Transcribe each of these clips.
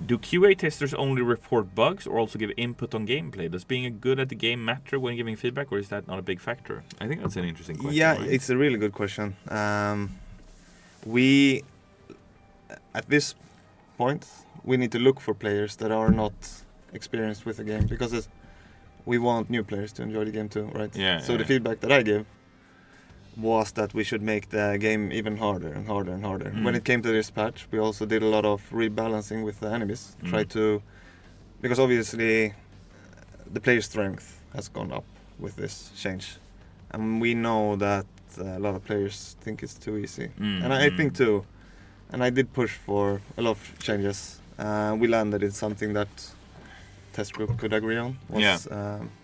Do QA testers only report bugs or also give input on gameplay? Does being good at the game matter when giving feedback, or is that not a big factor? I think that's an interesting question. Yeah, right? it's a really good question. We, at this point, we need to look for players that are not experienced with the game, because we want new players to enjoy the game too, right? Yeah. So the feedback that I give was that we should make the game even harder and harder and harder. When it came to this patch, we also did a lot of rebalancing with the enemies. Because obviously the player strength has gone up with this change. And we know that a lot of players think it's too easy. And I think too. And I did push for a lot of changes. We landed in something that test group could agree on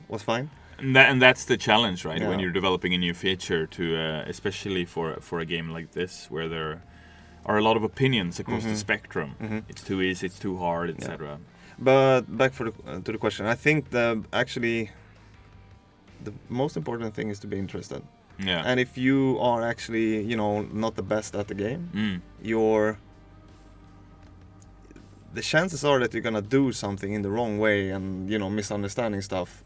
was fine. And that's the challenge, right? Yeah. When you're developing a new feature, to especially for a game like this, where there are a lot of opinions across the spectrum. It's too easy, it's too hard, etc. But back to the question, I think the most important thing is to be interested. Yeah. And if you are actually, not the best at the game, the chances are that you're gonna do something in the wrong way and misunderstanding stuff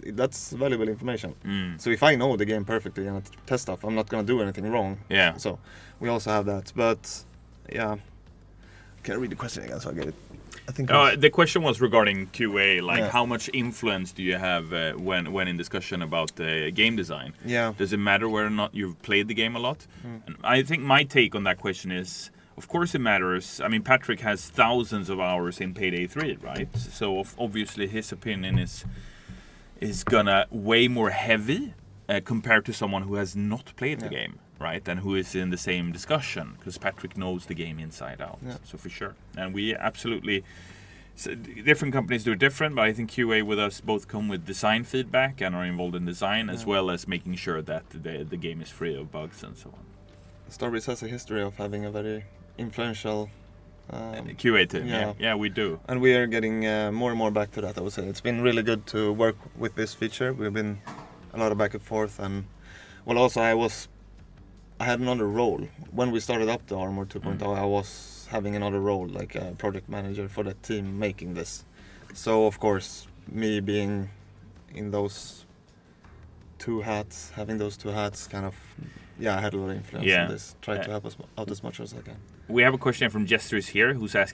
that's valuable information. So if I know the game perfectly and I test stuff, I'm not gonna do anything wrong. Yeah. So we also have that. But yeah, can I read the question again so I get it? I think the question was regarding QA, like Yeah. how much influence do you have when in discussion about game design? Yeah. Does it matter whether or not you've played the game a lot? And I think my take on that question is, of course it matters. I mean, Patrick has thousands of hours in Payday 3, right? So obviously his opinion is gonna weigh more heavy compared to someone who has not played the game, right? And who is in the same discussion, because Patrick knows the game inside out. Yeah. So for sure. And we absolutely... So different companies do it different, but I think QA with us both come with design feedback and are involved in design, as well as making sure that the game is free of bugs and so on. Starbreeze has a history of having a very influential QA team, yeah. yeah, we do. And we are getting more and more back to that, I would say. It's been really good to work with this feature. We've been a lot of back and forth, and also I had another role. When we started up the Armor 2.0, I was having another role, like a project manager for the team making this. So of course, me being in those two hats, having those two hats kind of, I had a lot of influence on this. Try to help us out as much as I can. We have a question from Jesters here who's asking